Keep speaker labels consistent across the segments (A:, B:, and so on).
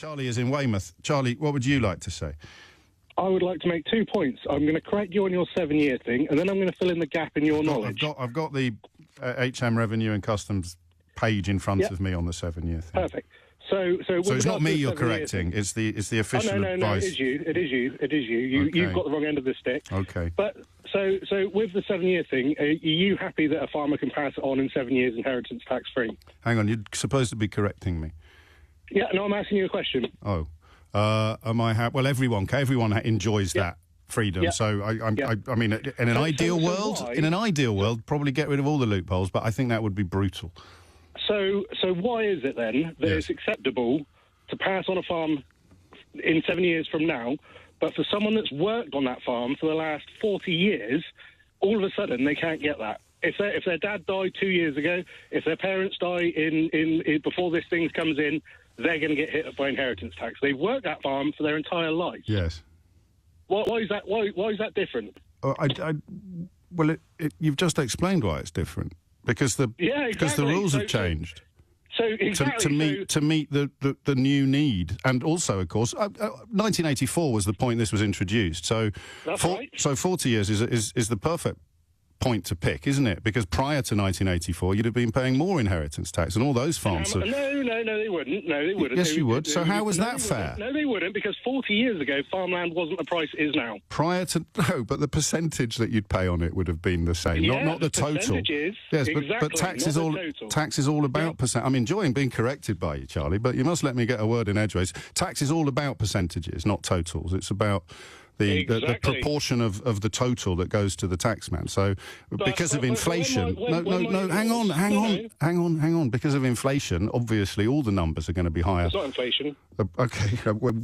A: Charlie is in Weymouth. Charlie, what would you like to say?
B: I would like to make 2 points. I'm going to correct you on your 7-year thing, and then I'm going to fill in the gap in your knowledge.
A: I've got the HM Revenue and Customs page in front of me on the 7-year thing.
B: Perfect. So
A: it's not me you're correcting. It's the official advice.
B: No. It is you.
A: Okay.
B: You've got the wrong end of the stick.
A: Okay.
B: But so with the 7-year thing, are you happy that a farmer can pass it on in 7 years inheritance tax free?
A: Hang on, you're supposed to be correcting me.
B: Yeah, no, I'm asking you a question.
A: Oh, am I happy? Well, everyone enjoys that freedom.
B: Yeah.
A: So I mean, in an ideal world, probably get rid of all the loopholes. But I think that would be brutal.
B: So why is it then that it's acceptable to pass on a farm in 7 years from now, but for someone that's worked on that farm for the last 40 years, all of a sudden they can't get that? If their dad died 2 years ago, if their parents die in before this thing comes in, they're going to get hit by inheritance tax. They've worked that farm for their entire life.
A: Yes.
B: Why is that? Why is that different?
A: Well, you've just explained why it's different. Because the rules have changed.
B: So exactly
A: to meet the new need, and also, of course, 1984 was the point this was introduced. So,
B: that's right.
A: So 40 years is the perfect point to pick, isn't it? Because prior to 1984, you'd have been paying more inheritance tax, and all those farms.
B: No, they wouldn't. No, they wouldn't.
A: Yes, you would. So how was that fair?
B: No, they wouldn't, because 40 years ago, farmland wasn't the price it is now.
A: Prior to but the percentage that you'd pay on it would have been the same, not the total.
B: Percentages.
A: Yes,
B: exactly,
A: but tax is all about percent. I'm enjoying being corrected by you, Charlie, but you must let me get a word in edgeways. Tax is all about percentages, not totals. It's about the proportion of the total that goes to the taxman. So because of inflation... Hang on. Because of inflation, obviously all the numbers are going to be higher.
B: It's not inflation.
A: Okay,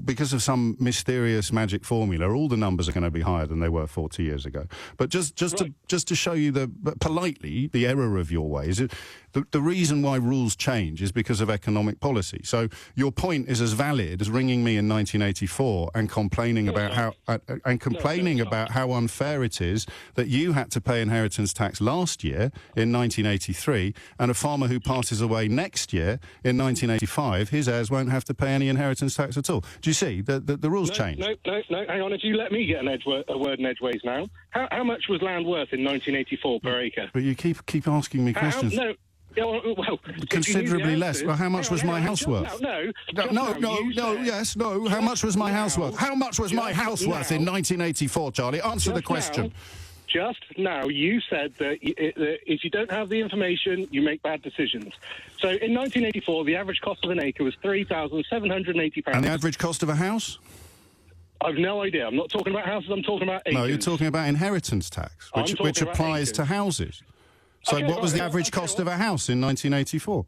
A: because of some mysterious magic formula, all the numbers are going to be higher than they were 40 years ago. But just to show you politely the error of your ways, the reason why rules change is because of economic policy. So your point is as valid as ringing me in 1984 and complaining about how unfair it is that you had to pay inheritance tax last year in 1983, and a farmer who passes away next year in 1985, his heirs won't have to pay any inheritance tax at all. Do you see? The rules change.
B: No, hang on. If you let me get a word in edgeways now, how much was land worth in 1984 per acre?
A: But you keep asking me questions.
B: No. Well,
A: considerably less. Well, how much was my house worth? How much was my house worth? How much was my house worth in 1984, Charlie? Answer the question.
B: Just now, you said that if you don't have the information, you make bad decisions. So in 1984, the average cost of an acre was £3,780.
A: And the average cost of a house?
B: I've no idea. I'm not talking about houses, I'm talking about acres.
A: No, you're talking about inheritance tax, which applies to houses. So what was the average cost of a house in 1984?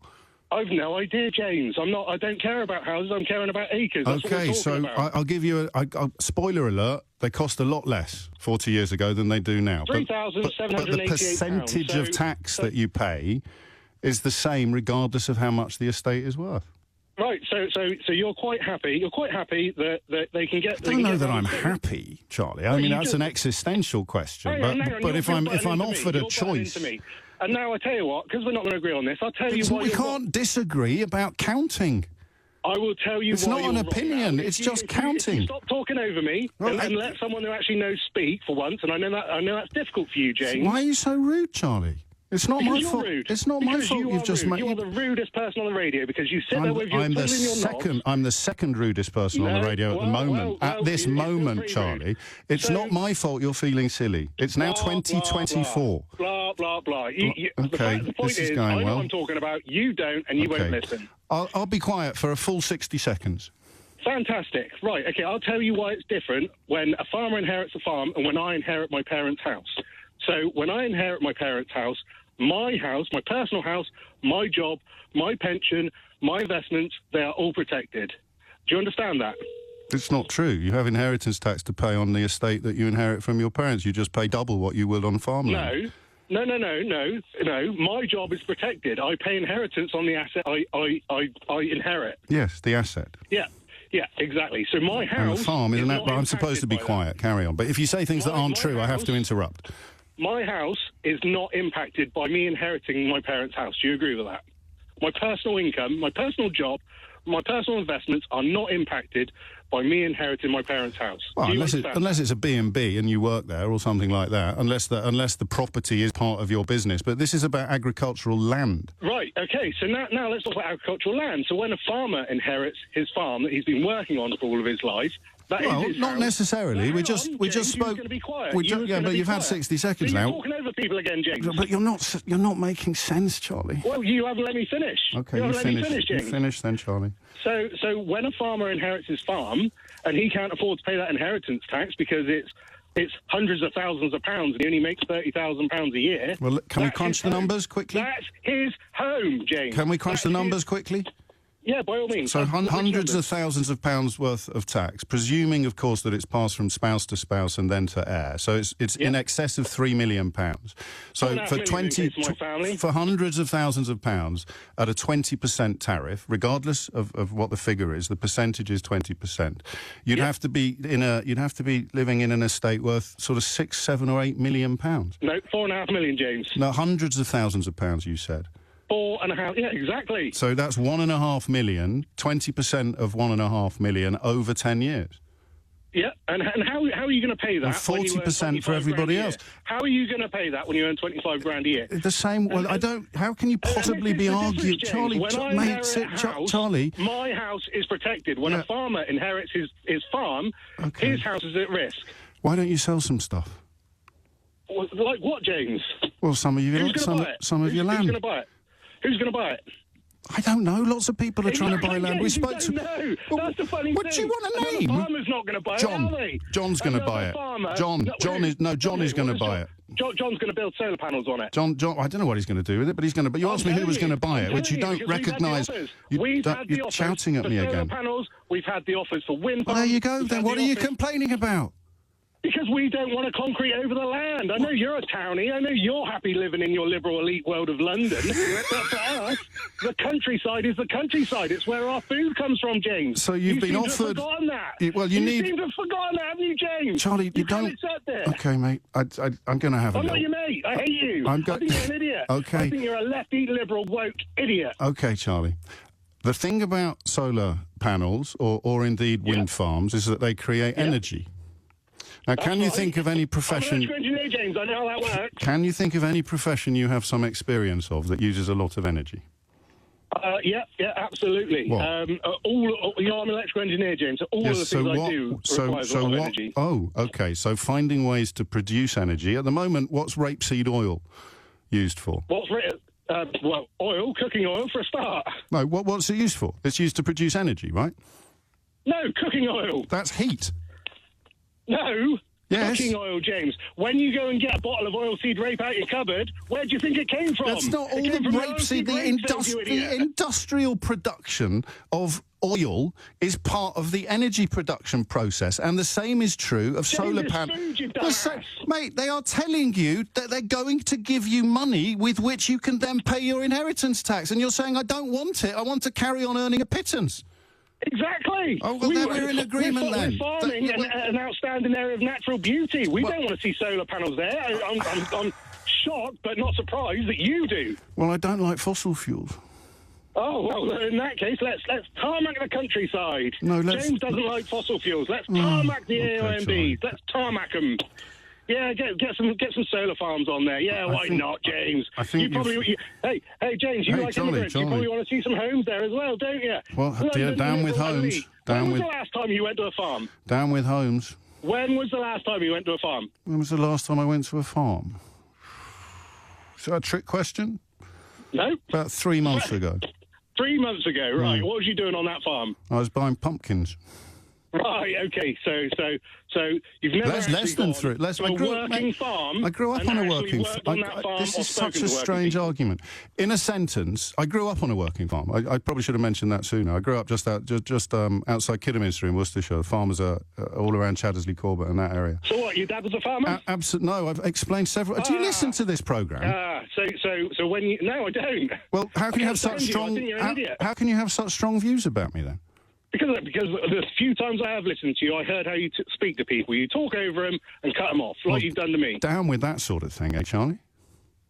B: I've no idea, James. I don't care about houses. I'm caring about acres. That's
A: okay, so I'll give you a spoiler alert. They cost a lot less 40 years ago than they do now.
B: £3,788.
A: But the percentage of tax that you pay is the same regardless of how much the estate is worth.
B: Right, so you're quite happy. You're quite happy that they can get.
A: I don't know that I'm happy, Charlie. I mean, that's an existential question. But if I'm offered a choice.
B: And now I tell you what, because we're not going to agree on this, I'll tell you why.
A: We can't disagree about counting.
B: I will tell you.
A: It's not an opinion. It's just counting.
B: If you stop talking over me and let someone who actually knows speak for once, and I know that's difficult for you, James.
A: Why are you so rude, Charlie? It's not my fault. It's not my fault. You've just made.
B: You're the rudest person on the radio because you sit there with your finger in your nose.
A: I'm the second rudest person on the radio at the moment. At this moment, Charlie, it's not my fault you're feeling silly. It's now 2024.
B: Blah blah blah.
A: Okay,
B: the point is, I know what I'm talking about. You don't, and you won't listen.
A: I'll be quiet for a full 60 seconds.
B: Fantastic. Right. Okay. I'll tell you why it's different when a farmer inherits a farm and when I inherit my parents' house. So when I inherit my parents' house, my personal house, my job, my pension, my investments, they are all protected. Do you understand that?
A: It's not true. You have inheritance tax to pay on the estate that you inherit from your parents. You just pay double what you would on farmland.
B: No. My job is protected. I pay inheritance on the asset I inherit.
A: Yes, the asset.
B: Yeah, exactly. So my house...
A: And the farm, isn't that? But I'm supposed to be quiet. Carry on. But if you say things that aren't true, I have to interrupt.
B: My house is not impacted by me inheriting my parents' house. Do you agree with that? My personal income, my personal job, my personal investments are not impacted by me inheriting my parents' house.
A: Well,
B: Do you
A: unless it's a B&B and you work there or something like that, unless the property is part of your business. But this is about agricultural land.
B: Right, okay, so now let's talk about agricultural land. So when a farmer inherits his farm that he's been working on for all of his life, that is his
A: not
B: house.
A: necessarily. We just
B: James,
A: spoke.
B: Going to be quiet.
A: But you've had 60 seconds
B: so
A: now.
B: You're talking over people again, James.
A: But you're not making sense, Charlie.
B: Well, you haven't let me finish.
A: Okay,
B: you finish,
A: You
B: James.
A: finish then, Charlie.
B: So when a farmer inherits his farm and he can't afford to pay that inheritance tax because it's hundreds of thousands of pounds and he only makes £30,000 a year.
A: Well, can we crunch the numbers quickly?
B: That's his home, James.
A: Can we crunch the numbers quickly?
B: Yeah, by all means.
A: So hundreds of thousands of pounds worth of tax, presuming, of course, that it's passed from spouse to spouse and then to heir. So it's in excess of £3 million. So for hundreds of thousands of pounds at a 20% tariff, regardless of what the figure is, the percentage is 20%. You'd have to be living in an estate worth sort of £6, £7 or £8 million.
B: No, 4.5 million, James.
A: No, hundreds of thousands of pounds. You said.
B: 4.5, yeah, exactly.
A: So that's 1.5 million, 20% of 1.5 million over 10 years.
B: Yeah, and how are you going to pay that?
A: And 40% for everybody else.
B: How are you going to pay that when you earn 25 grand a year?
A: The same. Well, I don't. How can you possibly be arguing, Charlie? Charlie,
B: my house is protected. When a farmer inherits his farm, his house is at risk.
A: Why don't you sell some stuff?
B: Like what, James?
A: Well, some of your land.
B: Who's going to buy it? Who's going to buy it?
A: I don't know. Lots of people are trying to buy land. We spoke to.
B: No, that's the funny thing.
A: What do you want to name?
B: The farmer's not going to buy it, are they?
A: John's going to buy it. John is going to buy it.
B: John's going to build solar panels on it.
A: John, I don't know what he's going to do with it, but he's going to. But you asked me who was going to buy it, which you don't recognise. You're shouting at me again.
B: Panels. We've had the offers for wind.
A: Well, there you go. Then what are you complaining about?
B: Because we don't want to concrete over the land. I know you're a townie. I know you're happy living in your liberal elite world of London. But for us, the countryside is the countryside. It's where our food comes from, James.
A: So you've been offered.
B: To have forgotten that.
A: You
B: seem to have forgotten that, haven't you, James?
A: Charlie, you don't. Okay, mate. I'm going to have a.
B: I'm not your mate. I hate you. I think you're an idiot.
A: Okay.
B: I think you're a lefty, liberal, woke idiot.
A: Okay, Charlie. The thing about solar panels or indeed wind farms is that they create energy. Now, can you think of any profession...
B: I'm an electrical engineer, James. I know how that works.
A: Can you think of any profession you have some experience of that uses a lot of energy?
B: Yeah, absolutely. I'm an electrical engineer, James. So all of the things I do requires a lot of energy.
A: Oh, okay. So finding ways to produce energy. At the moment, what's rapeseed oil used for?
B: Oil, cooking oil for a start.
A: No, what's it used for? It's used to produce energy, right?
B: No, cooking oil.
A: That's heat.
B: No.
A: Yes.
B: Cooking oil, James. When you go and get a bottle of oilseed rape out your cupboard, where do you think it came from?
A: That's not all the rapeseed. The industrial production of oil is part of the energy production process, and the same is true of solar panels. Mate, they are telling you that they're going to give you money with which you can then pay your inheritance tax, and you're saying, I don't want it. I want to carry on earning a pittance.
B: Exactly.
A: Oh, well, then we're in agreement then.
B: We're farming an outstanding area of natural beauty. We don't want to see solar panels there. I'm shocked, but not surprised that you do.
A: Well, I don't like fossil fuels.
B: Oh, well, in that case, let's tarmac the countryside.
A: No,
B: James doesn't like fossil fuels. Let's tarmac the AOMBs. Let's tarmac them. Yeah, get some solar farms on there. Yeah, why not, James?
A: I think
B: hey, James, you like immigrants. You probably want to see some homes there as well, don't you?
A: Well, down with homes.
B: When was the last time you went to a farm?
A: Down with homes.
B: When was the last time you went to a farm?
A: When was the last time I went to a farm? Is that a trick question?
B: No.
A: About 3 months ago.
B: 3 months ago, right. What was you doing on that farm?
A: I was buying pumpkins.
B: Right, okay, so you've never
A: less than three.
B: Farm.
A: I grew up on a working farm. This is such a strange argument. In a sentence, I grew up on a working farm. I probably should have mentioned that sooner. I grew up just outside Kidderminster in Worcestershire. The farmers are all around Chaddesley Corbett and that area.
B: So what, your dad was a farmer?
A: No, I've explained several... Do you listen to this programme?
B: So when you... No, I don't.
A: Well, how can you have such strong... How can you have such strong views about me, then?
B: Because the few times I have listened to you, I heard how you speak to people. You talk over them and cut them off, like you've done to me.
A: Down with that sort of thing, Charlie?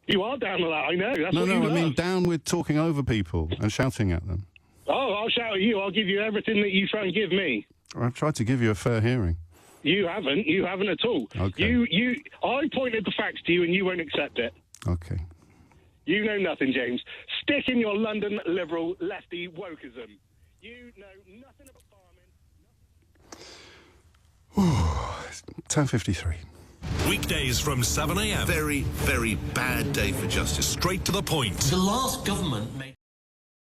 B: You are down with that, I know. That's
A: I mean down with talking over people and shouting at them.
B: Oh, I'll shout at you. I'll give you everything that you try and give me.
A: I've tried to give you a fair hearing.
B: You haven't. You haven't at all.
A: Okay.
B: I pointed the facts to you and you won't accept it.
A: Okay.
B: You know nothing, James. Stick in your London liberal lefty wokeism. You know nothing about farming.
A: 10:53.
C: Weekdays from 7 a.m.
D: Very, very bad day for justice.
C: Straight to the point.
E: The last government made...